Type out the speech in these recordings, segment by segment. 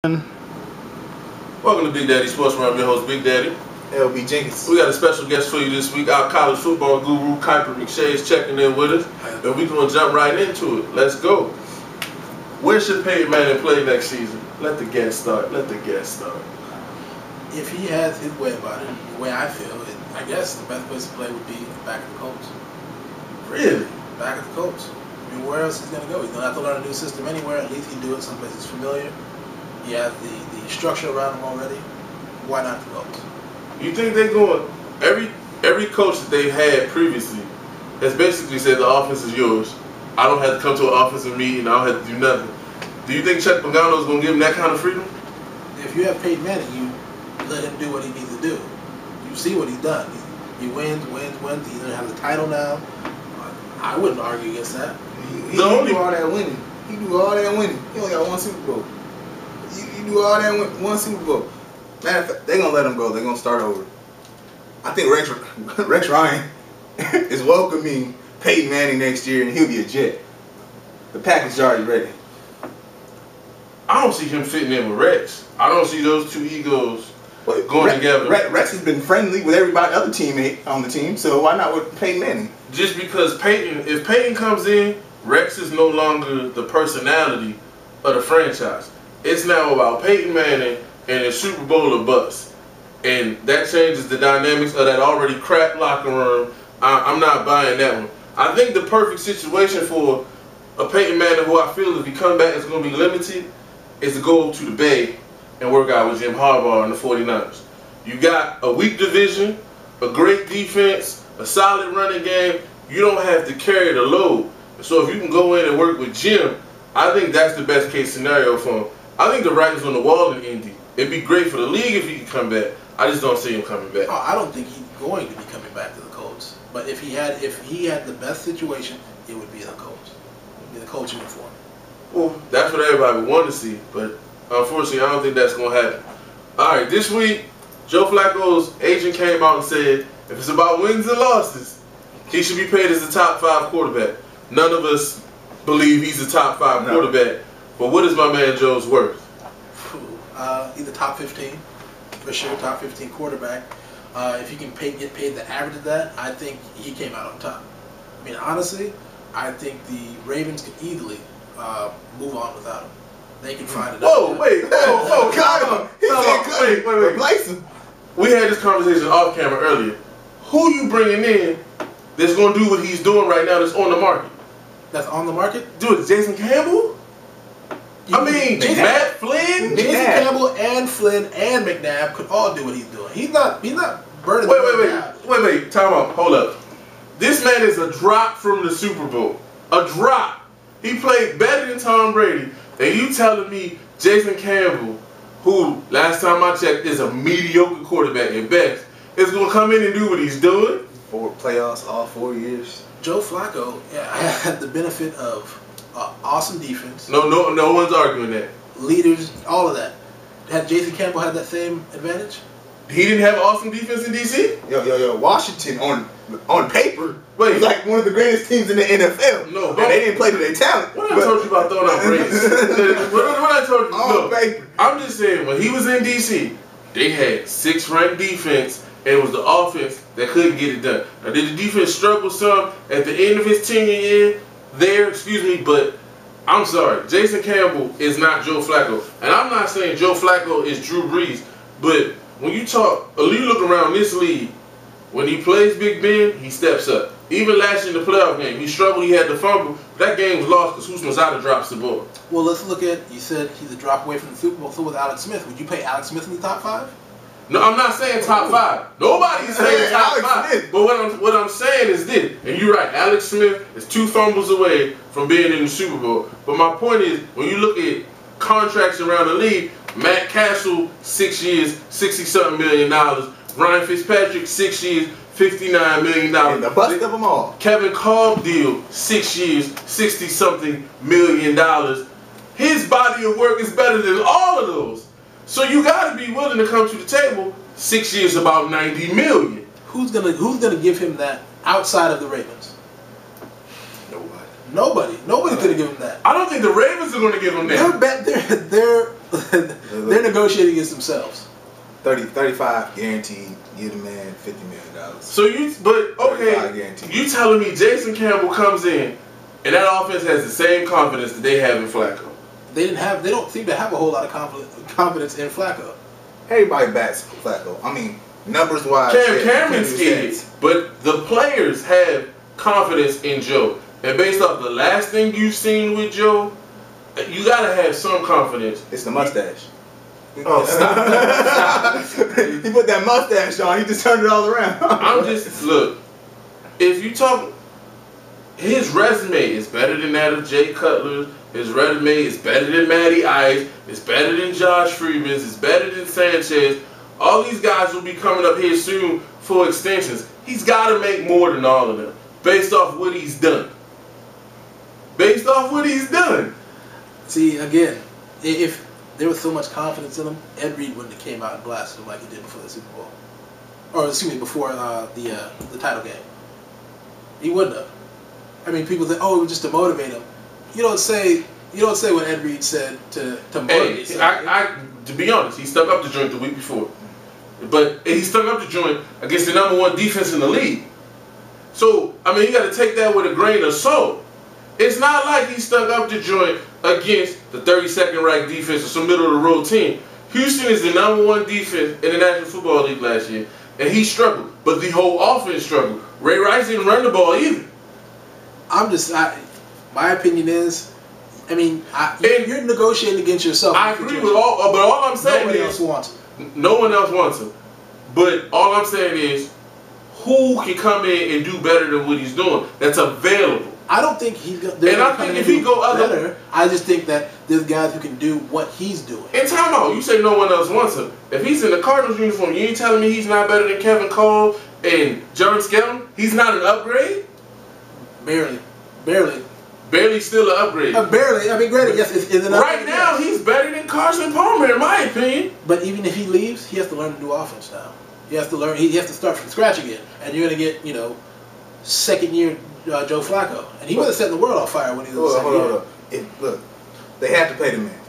Welcome to BigDaddie Sports, where I'm your host, Big Daddy. LB Jenkins. We got a special guest for you this week. Our college football guru, Kuiper McShay, is checking in with us. And we're going to jump right into it. Let's go. Where should Peyton Manning play next season? Let the guest start. If he has his way about it, the way I feel, I guess the best place to play would be back at the Colts. Really? Back at the Colts. I mean, where else is he going to go? He's going to have to learn a new system anywhere. At least he can do it someplace he's familiar. He has the structure around him already. Why not the Colts? You think they're going... Every coach that they've had previously has basically said the offense is yours. I don't have to come to an offensive meeting. I don't have to do nothing. Do you think Chuck Pagano is going to give him that kind of freedom? If you have Peyton Manning, you let him do what he needs to do. You see what he's done. He wins. He's going to have the title now. I wouldn't argue against that. He do all that winning. He do all that winning. He only got one Super Bowl. You do all that one Super Bowl. Matter of fact, they're going to let him go. They're going to start over. I think Rex Ryan is welcoming Peyton Manning next year, and he'll be a Jet. The package is already ready. I don't see him fitting in with Rex. I don't see those two egos going together. Rex has been friendly with every other teammate on the team, so why not with Peyton Manning? Just because if Peyton comes in, Rex is no longer the personality of the franchise. It's now about Peyton Manning and a Super Bowl or bust. And that changes the dynamics of that already crap locker room. I'm not buying that one. I think the perfect situation for a Peyton Manning, who I feel if he come back is going to be limited, is to go to the Bay and work out with Jim Harbaugh and the 49ers. You got a weak division, a great defense, a solid running game. You don't have to carry the load. So if you can go in and work with Jim, I think that's the best case scenario for him. I think the writing's on the wall in Indy. It'd be great for the league if he could come back. I just don't see him coming back. Oh, I don't think he's going to be coming back to the Colts. But if he had the best situation, it would be the Colts. It would be the Colts uniform. Well, that's what everybody would want to see, but unfortunately, I don't think that's going to happen. All right, this week, Joe Flacco's agent came out and said, if it's about wins and losses, he should be paid as a top 5 quarterback. None of us believe he's a top 5 quarterback, but what is my man Joe's worth? Either top 15, for sure, top 15 quarterback. If he can get paid the average of that, I think he came out on top. I mean, honestly, I think the Ravens could easily move on without him. They can find it. Wait, Replace him. We had this conversation off camera earlier. Who you bringing in that's going to do what he's doing right now that's on the market? That's on the market? Dude, Jason Campbell? Matt Flynn? Jason Campbell and Flynn and McNabb could all do what he's doing. He's not burning. Wait, time out. Hold up. This man is a drop from the Super Bowl. A drop. He played better than Tom Brady. And you telling me Jason Campbell, who last time I checked is a mediocre quarterback at best, is going to come in and do what he's doing? 4 playoffs all 4 years. Joe Flacco had the benefit of awesome defense. No one's arguing that. Leaders, all of that. Had Jason Campbell had that same advantage? He didn't have awesome defense in DC? Yo, Washington on paper was like one of the greatest teams in the NFL. No, now, they didn't play to their talent. What I told you about throwing out race? What I told you? On paper. I'm just saying, when he was in DC, they had 6th ranked defense, and it was the offense that couldn't get it done. Now, did the defense struggle some at the end of his tenure year? But I'm sorry, Jason Campbell is not Joe Flacco. And I'm not saying Joe Flacco is Drew Brees, but when you look around this league, when he plays Big Ben, he steps up. Even last year in the playoff game, he struggled, he had the fumble. That game was lost because Husmanzada drops the ball. Well, let's look at, you said he's a drop away from the Super Bowl, so with Alex Smith, would you pay Alex Smith in the top 5? No, I'm not saying top 5. Nobody's saying top 5. But what I'm saying is this, and you're right, Alex Smith is 2 fumbles away from being in the Super Bowl. But my point is, when you look at contracts around the league, Matt Castle, 6 years, $60-something million. Ryan Fitzpatrick, 6 years, $59 million. And the bust of them all. Kevin Kolb deal, 6 years, $60-something million. His body of work is better than all of those. So you got to be willing to come to the table. 6 years, about $90 million. Who's gonna give him that outside of the Ravens? Nobody. Nobody's gonna give him that. I don't think the Ravens are going to give him that. Their They're negotiating against themselves. 35 guaranteed. Give the man $50 million. So you telling me Jason Campbell comes in and that offense has the same confidence that they have in Flacco? They don't seem to have a whole lot of confidence in Flacco. Everybody backs Flacco. I mean, numbers wise. Cameron's scared, but the players have confidence in Joe. And based off the last thing you've seen with Joe, you gotta have some confidence. It's the mustache. Oh, stop. He put that mustache on. He just turned it all around. Look. If you talk, his resume is better than that of Jay Cutler. His resume is better than Matty Ice. It's better than Josh Freeman's. It's better than Sanchez. All these guys will be coming up here soon for extensions. He's got to make more than all of them, based off what he's done. Based off what he's done. See, again, if there was so much confidence in him, Ed Reed wouldn't have came out and blasted him like he did before the Super Bowl. Or, excuse me, before the title game. He wouldn't have. I mean, people think, oh, it was just to motivate him. You don't say what Ed Reed said to motivate. Hey, to be honest, he stuck up the joint the week before. But he stuck up the joint against the #1 defense in the league. So, I mean, you got to take that with a grain of salt. It's not like he stuck up the joint against the 32nd ranked defense or some middle of the road team. Houston is the #1 defense in the National Football League last year, and he struggled. But the whole offense struggled. Ray Rice didn't run the ball either. My opinion is, I mean, you're negotiating against yourself. I agree with all, but all I'm saying nobody is else wants him. No one else wants him. But all I'm saying is, who can come in and do better than what he's doing? That's available. I don't think he's going to. And I think if he go better, I just think that there's guys who can do what he's doing. And time out, you say no one else wants him. If he's in the Cardinals uniform, you ain't telling me he's not better than Kevin Cole and John Skelton? He's not an upgrade? Barely. Barely still an upgrade. Barely. I mean, granted, yes, it's an upgrade. Right now, he's better than Carson Palmer, in my opinion. But even if he leaves, he has to learn to do offense now. He has to learn. He has to start from scratch again. And you're going to get, second year Joe Flacco. And he wasn't setting the world on fire when he was in the second year. Look, they have to pay the man.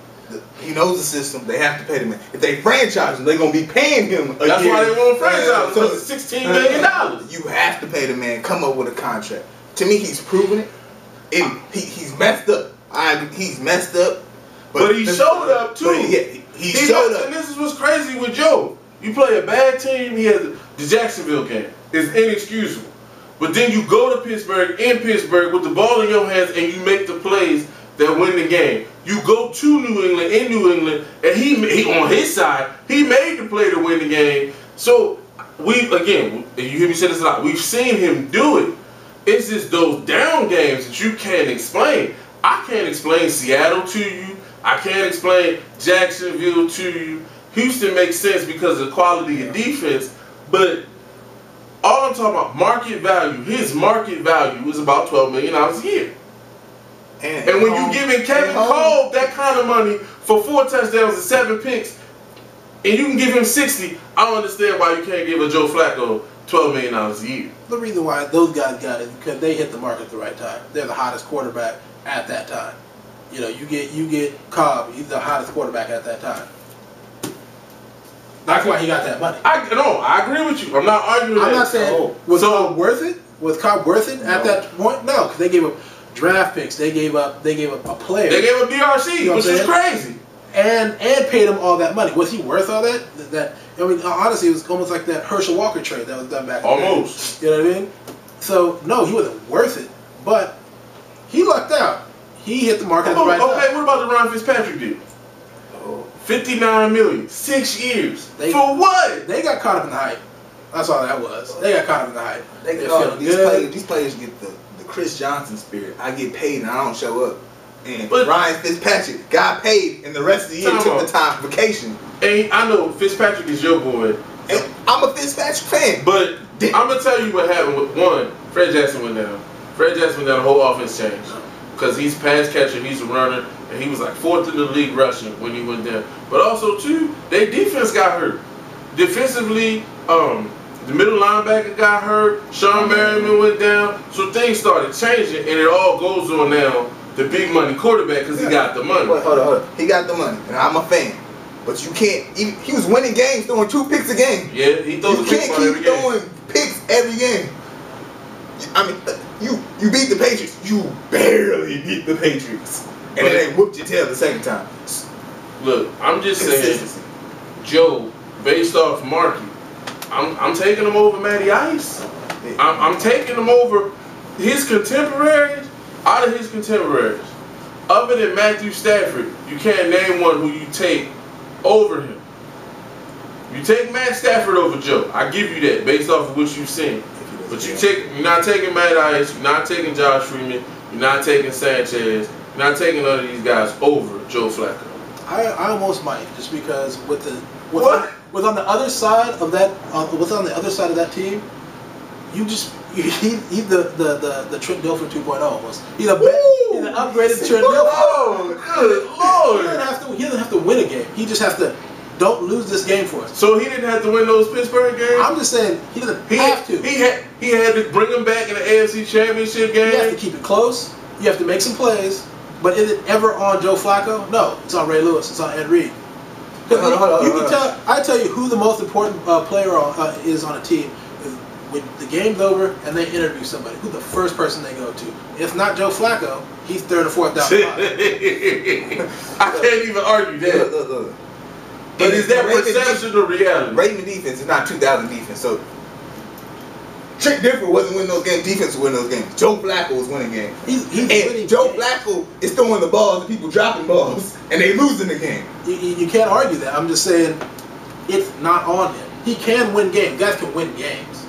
He knows the system. They have to pay the man. If they franchise him, they're going to be paying him again. That's why they won't franchise him. So it's $16 million. You have to pay the man. Come up with a contract. To me, he's proven it. He's messed up. He's messed up. But he showed up, too. He showed up. And this is what's crazy with Joe. You play a bad team, he has the Jacksonville game. It's inexcusable. But then you go to Pittsburgh, in Pittsburgh, with the ball in your hands, and you make the plays that win the game. You go to New England, in New England, and he on his side, he made the play to win the game. So, you hear me say this a lot, we've seen him do it. It's just those down games that you can't explain. I can't explain Seattle to you. I can't explain Jacksonville to you. Houston makes sense because of the quality of defense, but all I'm talking about, market value, his market value is about $12 million a year. And when you're giving Kevin Cole that kind of money for 4 touchdowns and 7 picks, and you can give him 60, I don't understand why you can't give a Joe Flacco $12 million a year. The reason why those guys got it is because they hit the market at the right time. They're the hottest quarterback at that time. You get Cobb, he's the hottest quarterback at that time. That's why he got that money. I agree with you. I'm not arguing that. I'm not saying was Cobb worth it? Was Cobb worth it at that point? No, because they gave up draft picks. They gave up a player. They gave up DRC, which is crazy. And paid him all that money. Was he worth all that? I mean, honestly, it was almost like that Herschel Walker trade that was done back in the day. Almost. You know what I mean? So, no, he wasn't worth it. But he lucked out. He hit the market at the right time. Okay, what about the Ron Fitzpatrick deal? $59 million, 6 years. For what? They got caught up in the hype. That's all that was. They got caught up in the hype. These players get the Chris Johnson spirit. I get paid and I don't show up. And Ryan Fitzpatrick got paid, and the rest of the year took the time for vacation. And I know Fitzpatrick is your boy. And I'm a Fitzpatrick fan. But I'm going to tell you what happened with one. Fred Jackson went down. The whole offense changed. Because he's a pass catcher, he's a runner, and he was like 4th in the league rushing when he went down. But also, too, their defense got hurt. Defensively, the middle linebacker got hurt. Sean Merriman went down. So things started changing, and it all goes on now the big money quarterback because he got the money. Wait, hold on. He got the money, and I'm a fan. But you can't. He was winning games, throwing 2 picks a game. Yeah, he throws a pick You on can't every keep game. throwing picks every game. I mean, you beat the Patriots. You barely beat the Patriots, and then they whooped your tail the second time. Look, I'm just saying, Joe, based off market, I'm taking him over Matty Ice. I'm taking him over his contemporaries. Out of his contemporaries, other than Matthew Stafford, you can't name one who you take over him. You take Matt Stafford over Joe. I give you that based off of what you've seen. But you're not taking Matt Ice. You're not taking Josh Freeman. You're not taking Sanchez. You're not taking none of these guys over Joe Flacco. I almost might, just because with on the other side of that team, he's the Trent Dilfer 2.0 almost. He's an upgraded Trent Dilfer. Oh, good Lord! He doesn't have to win a game. He just has to don't lose this game for us. So he didn't have to win those Pittsburgh games. I'm just saying he doesn't have to. He had to bring him back in the AFC Championship game. You have to keep it close. You have to make some plays. But is it ever on Joe Flacco? No, it's on Ray Lewis. It's on Ed Reed. I tell you who the most important player is on a team. When the game's over and they interview somebody, who's the first person they go to? If not Joe Flacco, he's 3rd or 4th down the line. I can't even argue that. Look. But is that perception or reality? Raven defense is not 2000 defense. So Trent Dilfer wasn't winning those games. Defense was winning those games. Joe Flacco was winning games. He's winning Joe games. Flacco is throwing the balls and people dropping balls and they losing the game. You can't argue that. I'm just saying it's not on him. He can win games. Guys can win games.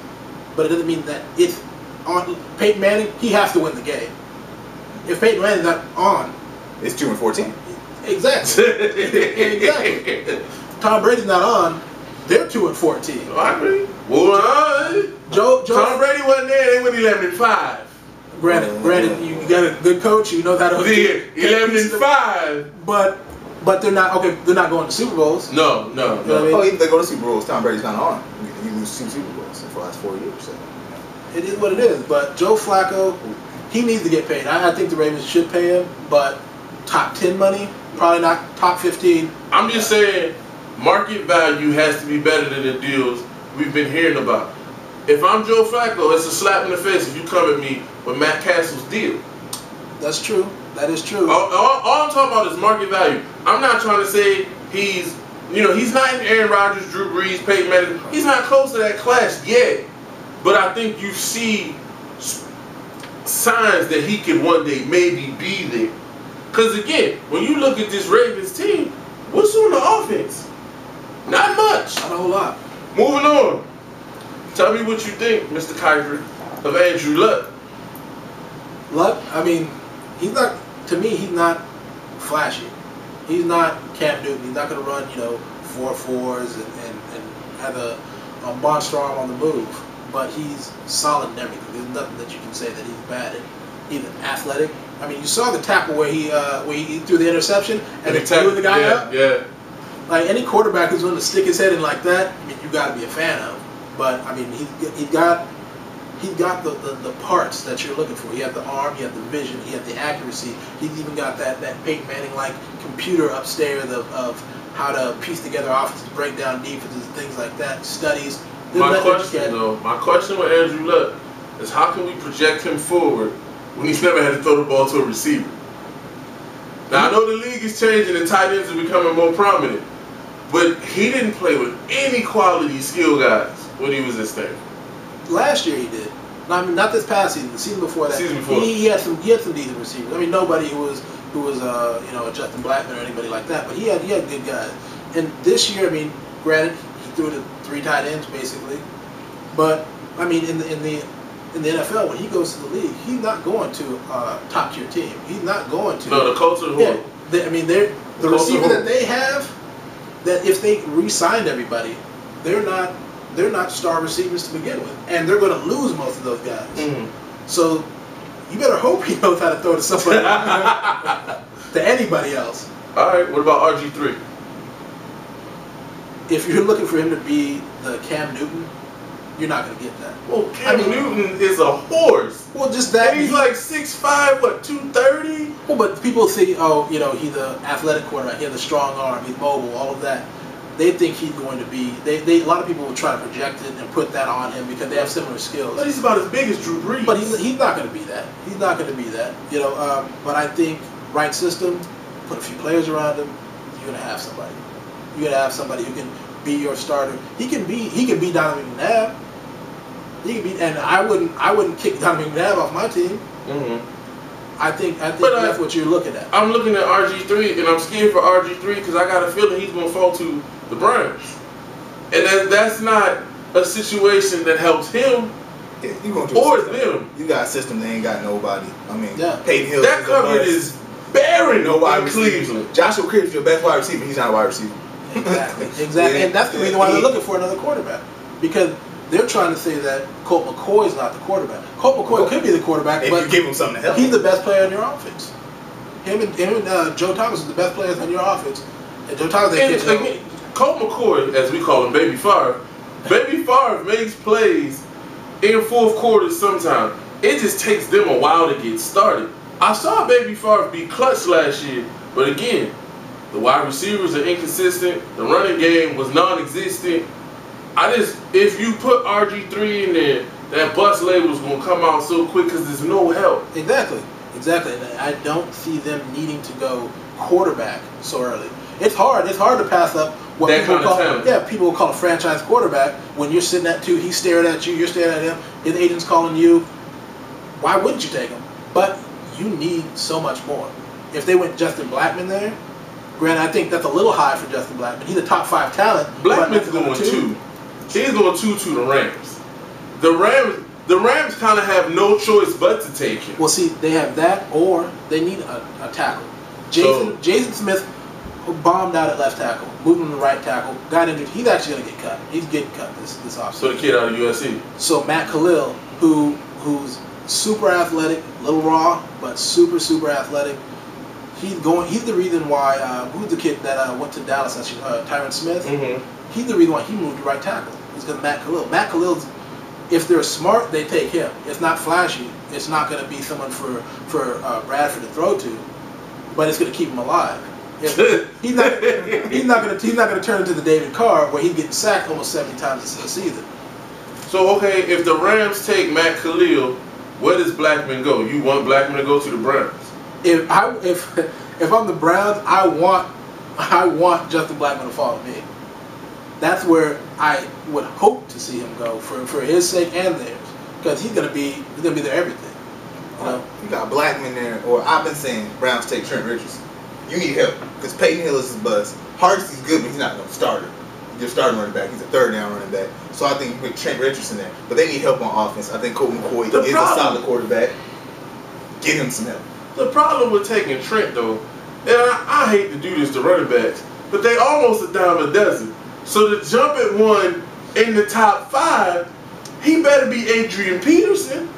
But it doesn't mean that it's on Peyton Manning. He has to win the game. If Peyton Manning's not on, it's 2-14. Exactly. Exactly. Tom Brady's not on. They're 2-14. I agree. Well, Tom Brady wasn't there. They went 11-5. Granted, you got a good coach. You know how to 11-5. But they're not okay. They're not going to Super Bowls. No. You know what I mean? Oh, even if they go to Super Bowls, Tom Brady's not on. You lose 2 Super Bowls for the last 4 years. So. It is what it is. But Joe Flacco, he needs to get paid. I think the Ravens should pay him, but top 10 money, probably not top 15. I'm just saying, market value has to be better than the deals we've been hearing about. If I'm Joe Flacco, it's a slap in the face if you come at me with Matt Castle's deal. That's true. That is true. All I'm talking about is market value. I'm not trying to say he's not in Aaron Rodgers, Drew Brees, Peyton Manning. He's not close to that class yet. But I think you see signs that he could one day maybe be there. Because again, when you look at this Ravens team, what's on the offense? Not much. Not a whole lot. Moving on. Tell me what you think, Mr. Kyrie, of Andrew Luck. Luck, I mean, he's not flashy. He's not Cam Newton. He's not going to run, 4.4s and have a monster arm on the move. But he's solid in everything. There's nothing that you can say that he's bad at. Even athletic. I mean, you saw the tackle where he threw the interception and they blew the guy up. Yeah. Like any quarterback who's going to stick his head in like that, I mean, you got to be a fan of. But I mean, he got the parts that you're looking for. He had the arm, he had the vision, he had the accuracy. He's even got that Peyton Manning like computer upstairs of how to piece together offenses, break down defenses, things like that. Studies. My question with Andrew Luck is how can we project him forward when he's never had to throw the ball to a receiver? Now I know the league is changing and tight ends are becoming more prominent, but he didn't play with any quality skill guys when he was at Stanford. Last year he did. No, I mean not this past season. The season before that. Season before. He had some decent receivers. I mean nobody who was a Justin Blackman or anybody like that, but he had good guys. And this year, I mean, granted he threw to 3 tight ends basically, but I mean in the NFL when he goes to the league, he's not going to a top tier team. He's not going to. No, the culture of the receiver that they have. That if they re-signed everybody, they're not star receivers to begin with, and they're going to lose most of those guys. Mm-hmm. So you better hope he knows how to throw to somebody to anybody else. All right, what about RG3? If you're looking for him to be the Cam Newton you're not going to get that. Well, Cam Newton is a horse. Well, just that. And he's like 6'5", what, 230? Well, but people think, oh, you know, he's an athletic quarterback. He has a strong arm. He's mobile. All of that. They think he's going to be. A lot of people will try to project it and put that on him because they have similar skills. But he's about as big as Drew Brees. But he's not going to be that. He's not going to be that. You know. But I think right system, put a few players around him, you're going to have somebody. You're going to have somebody who can be your starter. He can be Donovan McNabb. He can be, and I wouldn't kick Donovan McNabb off my team. Mm-hmm. I think that's what you're looking at. I'm looking at RG3, and I'm scared for RG3 because I got a feeling he's going to fall to the Browns, and that's not a situation that helps him or them. You got a system that ain't got nobody. I mean, yeah. Peyton Hill. That coverage is barren. No wide in Cleveland. Joshua Cribbs your best wide receiver. He's not a wide receiver. Exactly. Yeah. And that's the reason why they're looking for another quarterback, because they're trying to say that Colt McCoy is not the quarterback. Colt McCoy could be the quarterback, if but you give him something to help. He's the best player in your offense. Him and Joe Thomas are the best players in your offense. And Joe Thomas, Colt McCoy, as we call him, Baby Favre. Baby Favre makes plays in fourth quarters sometimes. It just takes them a while to get started. I saw Baby Favre be clutch last year, but again, the wide receivers are inconsistent. The running game was non-existent. If you put RG3 in there, that bust label is going to come out so quick because there's no help. Exactly. And I don't see them needing to go quarterback so early. It's hard to pass up what people will call a franchise quarterback when you're sitting at 2, he's staring at you, you're staring at him, his agent's calling you. Why wouldn't you take him? But you need so much more. If they went Justin Blackmon there, granted, I think that's a little high for Justin Blackmon. He's a top 5 talent. Blackman's going 2. He's going 2 to the Rams. The Rams kind of have no choice but to take him. Well, see, they have that, or they need a tackle. Jason Smith bombed out at left tackle, moved him to right tackle, got injured. He's actually going to get cut. He's getting cut this offseason. So the kid out of USC. So Matt Khalil, who's super athletic, little raw, but super athletic. He's the reason why. Who's the kid that went to Dallas? Tyron Smith. Mm-hmm. He's the reason why he moved to right tackle. It's because Matt Khalil. Matt Khalil's, if they're smart, they take him. It's not flashy. It's not going to be someone for Bradford to throw to, but it's going to keep him alive. He's not going to turn into the David Carr where he's getting sacked almost 70 times a season. So okay, if the Rams take Matt Khalil, where does Blackman go? You want Blackman to go to the Browns? If I'm the Browns, I want Justin Blackman to follow me. That's where I would hope to see him go for his sake and theirs, because he's gonna be their everything. You know? You got Blackman there, or I've been saying Browns take Trent Richardson. You need help because Peyton Hill is his bust. Hart's is good, but he's not no starter. He's your starting running back. He's a third down running back. So I think you put Trent Richardson there, but they need help on offense. I think Colt McCoy is a solid quarterback. Get him some help. The problem with taking Trent, though, and I hate to do this to running backs, but they almost a dime a dozen. So to jump at one in the top 5, he better be Adrian Peterson.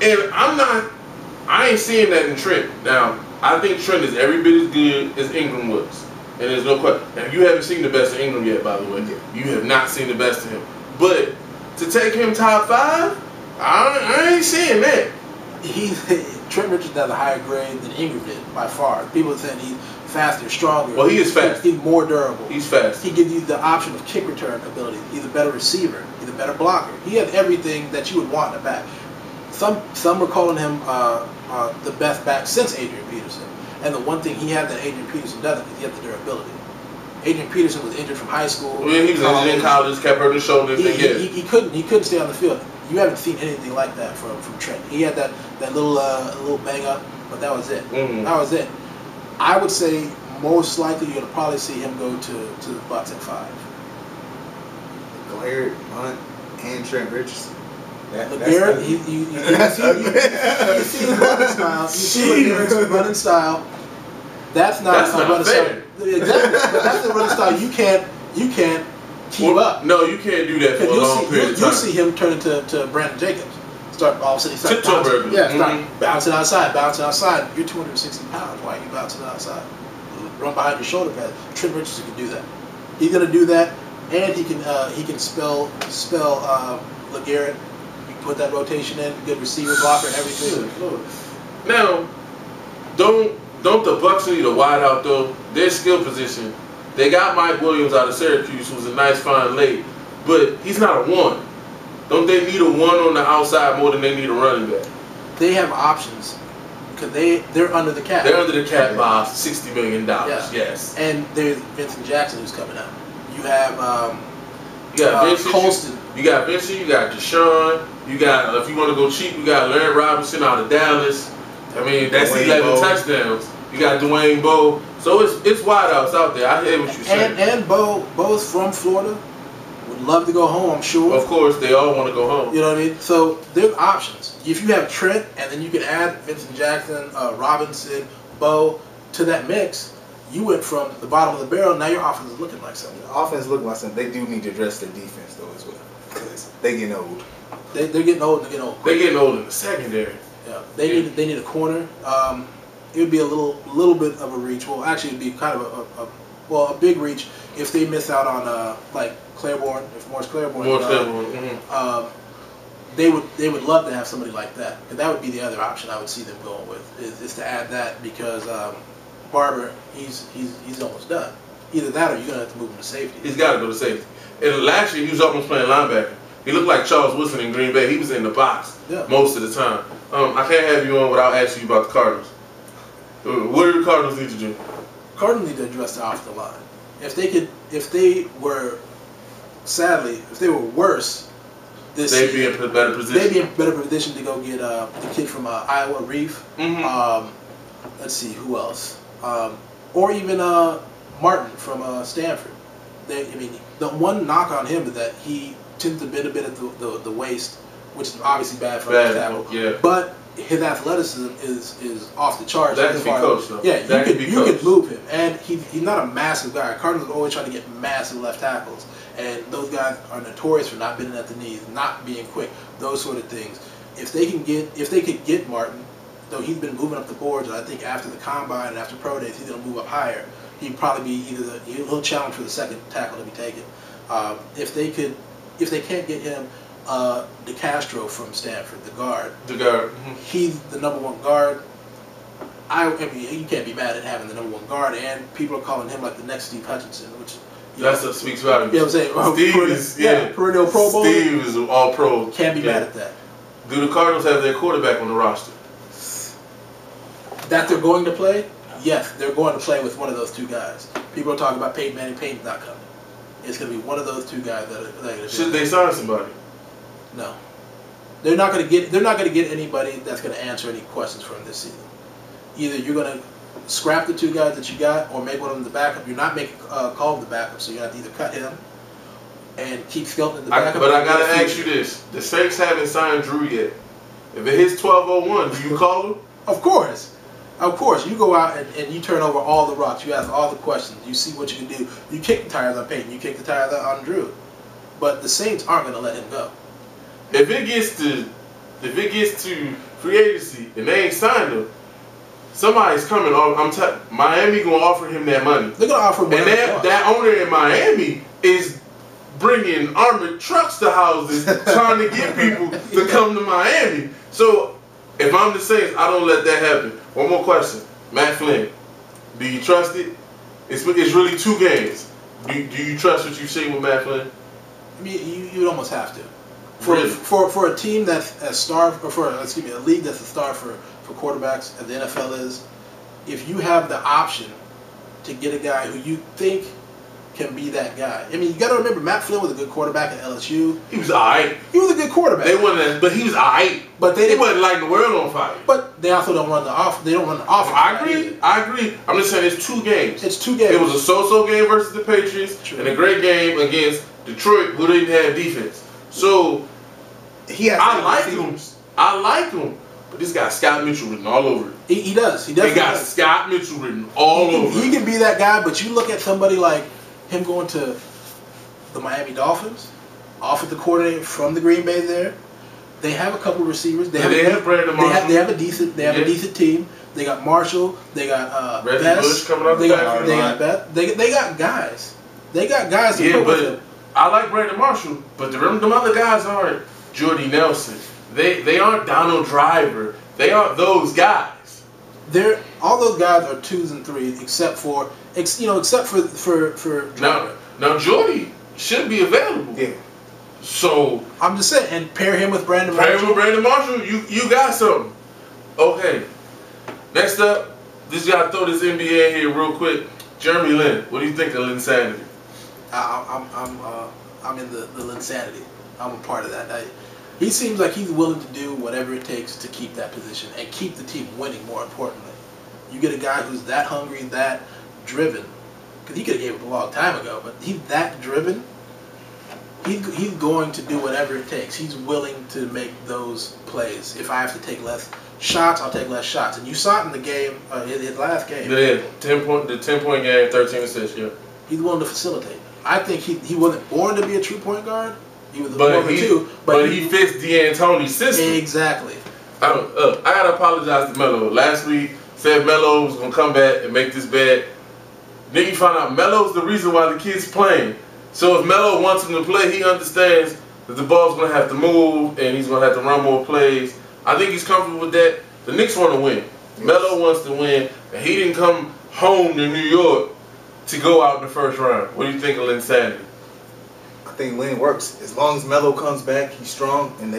And I ain't seeing that in Trent. Now, I think Trent is every bit as good as Ingram was. And there's no question. Now, you haven't seen the best of Ingram yet, by the way. You have not seen the best of him. But to take him top 5, I ain't seeing that. Trent Richardson has a higher grade than Ingram did, by far. People are saying he's faster, stronger. Well, he is fast. He's more durable. He's fast. He gives you the option of kick return ability. He's a better receiver. He's a better blocker. He has everything that you would want in a back. Some were calling him the best back since Adrian Peterson. And the one thing he had that Adrian Peterson doesn't is he had the durability. Adrian Peterson was injured from high school. Well, he was injured in college, kept hurting his shoulders. He couldn't stay on the field. You haven't seen anything like that from Trent. He had that little bang up, but that was it. Mm-hmm. That was it. I would say most likely you're gonna probably see him go to the Bucs at 5. Garrett, Hunt, and Trent Richardson. Garrett, you see his running style. You see Garrett's running style. That's not a running fair. style. Exactly. But that's the running style you can't keep up. No, you can't do that for a long period of time. You'll see him turn into Brandon Jacobs. Start all of a sudden bouncing outside. You're 260 pounds. Why are you bouncing outside? Run behind your shoulder pad. Trent Richardson can do that. He's gonna do that, and he can spell LeGarrette. You put that rotation in, good receiver, blocker, everything. Now, don't the Bucks need a wideout though? Their skill position, they got Mike Williams out of Syracuse, who's a nice fine late, but he's not a one. Don't they need a one on the outside more than they need a running back? They have options because they're under the cap. They're under the cap by $60 million. Yeah. Yes. And there's Vincent Jackson who's coming out. You have Colston. You got Vincent. You got Deshaun. You got, if you want to go cheap, you got Larry Robinson out of Dallas. I mean, that's Dwayne 11 Bowe. touchdowns. You got Dwayne Bowe. So it's wideouts out there. I hear what you're saying. And Bowe's from Florida. Would love to go home, I'm sure. Of course, they all want to go home. You know what I mean? So there's options. If you have Trent, and then you can add Vincent Jackson, Robinson, Bowe to that mix, you went from the bottom of the barrel. Now your offense is looking like something. The offense looking like something. They do need to address their defense though as well, because they getting old. They're getting old. They're getting old. They're getting old in the secondary. Yeah, they need a corner. It would be a little bit of a reach. Well, actually, it'd be kind of a big reach if they miss out on like Claiborne. If Morris Claiborne, they would love to have somebody like that. And that would be the other option I would see them going with is to add that, because Barber he's almost done. Either that or you're gonna have to move him to safety. He's got to go to safety. And last year he was almost playing linebacker. He looked like Charles Woodson in Green Bay. He was in the box most of the time. I can't have you on without asking you about the Cardinals. What do the Cardinals need to do? Cardinals need to address the offensive line. If they were worse, they'd be in a better position. They'd be in a better position to go get the kid from Iowa, Reef. Let's see who else, or even Martin from Stanford. The one knock on him is that he tends to bend a bit at the waist, which is obviously bad for left tackle. Yeah. But his athleticism is off the charts. That can be coached, though. Yeah, you could move him, and he's not a massive guy. Cardinals are always trying to get massive left tackles, and those guys are notorious for not bending at the knees, not being quick, those sort of things. If they could get Martin, though he's been moving up the boards, and I think after the combine and after pro days he's going to move up higher. He'd probably be he'll challenge for the second tackle to be taken. If they can't get him, DeCastro from Stanford, the guard. He's the #1 guard. I mean, you can't be mad at having the #1 guard, and people are calling him like the next Steve Hutchinson, which that's what speaks volumes. You know what I'm saying? Steve is perennial Pro Bowl. Steve is all pro. Can't be mad at that. Do the Cardinals have their quarterback on the roster? That they're going to play? Yes, they're going to play with one of those two guys. People are talking about Peyton Manning. Peyton's not coming. It's going to be one of those two guys that are going to. Should they sign somebody? No, they're not going to get. They're not going to get anybody that's going to answer any questions from this season. Either you're going to scrap the two guys that you got, or make one of them the backup. You're not making call the backup, so you have to either cut him and keep Skelton in the backup. But I got to ask you this: the Saints haven't signed Drew yet. If it hits 12:01, do you call him? Of course. Of course, you go out and you turn over all the rocks. You ask all the questions. You see what you can do. You kick the tires on Peyton. You kick the tires on Drew. But the Saints aren't going to let him go. If it gets to free agency and they ain't signed him, somebody's coming. Miami gonna offer him that money. They're gonna offer him. And that owner in Miami is bringing armored trucks to houses trying to get people to come to Miami. So if I'm the Saints, I don't let that happen. One more question. Matt Flynn, do you trust it? It's really 2 games. Do you trust what you've seen with Matt Flynn? I mean, you'd almost have to. For a team that's a star, or a league that's a star for quarterbacks, as the NFL is, if you have the option to get a guy who you think can be that guy. I mean, you got to remember, Matt Flynn was a good quarterback at LSU. He was alright. He was a good quarterback. But he was alright. But he wasn't lighting the world on fire. But they also don't run the off. They don't run the offense. I agree. I'm just saying it's 2 games. It's 2 games. It was a so-so game versus the Patriots, and a great game against Detroit, who didn't have defense. So I like him. But this guy Scott Mitchell written all over it. He does. He does. They got Scott Mitchell written all over it. He can be that guy, but you look at somebody like him going to the Miami Dolphins, offensive coordinator from the Green Bay there. They have a couple of receivers. They have Brandon Marshall. They have a decent team. They got Marshall. They got Reggie Bush coming up. They got Beth. They got guys. They got guys to put with him. I like Brandon Marshall, but them other guys aren't Jordy Nelson. They aren't Donald Driver. They aren't those guys. All those guys are 2s and 3s, except for Driver. Now Jordy should be available. Yeah. So I'm just saying, and pair him with Brandon Marshall. Pair him with Brandon Marshall. You got something. Okay. Next up, just gotta throw this NBA in here real quick. Jeremy Lin. What do you think of Linsanity? I'm in the Linsanity. I'm a part of that. He seems like he's willing to do whatever it takes to keep that position and keep the team winning. More importantly, you get a guy who's that hungry, that driven. Because he could have gave it a long time ago, but he's that driven. He's going to do whatever it takes. He's willing to make those plays. If I have to take less shots, I'll take less shots. And you saw it in the game, his last game. Yeah, the 10-point game, 13 assists. Yeah. He's willing to facilitate. I think he wasn't born to be a true point guard. He was born too. But he fits D'Antoni's system. Exactly. I gotta apologize to Melo. Last week said Melo was gonna come back and make this bad. Then you find out Melo's the reason why the kid's playing. So if Melo wants him to play, he understands that the ball's going to have to move and he's going to have to run more plays. I think he's comfortable with that. The Knicks want to win. Melo wants to win, and he didn't come home to New York to go out in the first round. What do you think of Linsanity? I think Lin works. As long as Melo comes back, he's strong, and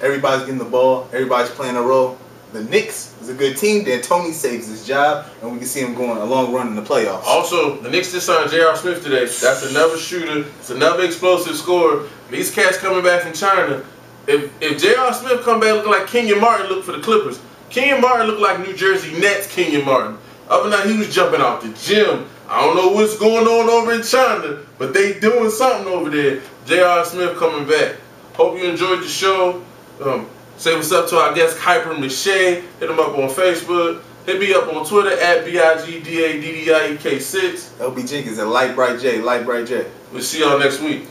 everybody's getting the ball, everybody's playing a role. The Knicks is a good team. Then Tony saves his job, and we can see him going a long run in the playoffs. Also, the Knicks just signed J.R. Smith today. That's another shooter. It's another explosive scorer. These cats coming back from China. If J.R. Smith come back looking like Kenyon Martin looked for the Clippers, Kenyon Martin looked like New Jersey Nets Kenyon Martin. Other than that, he was jumping out the gym. I don't know what's going on over in China, but they doing something over there. J.R. Smith coming back. Hope you enjoyed the show. Say what's up to our guest, Kuiper Miche. Hit him up on Facebook. Hit me up on Twitter at BigDaddie6. LB Jenkins at Light Bright J. We'll see y'all next week.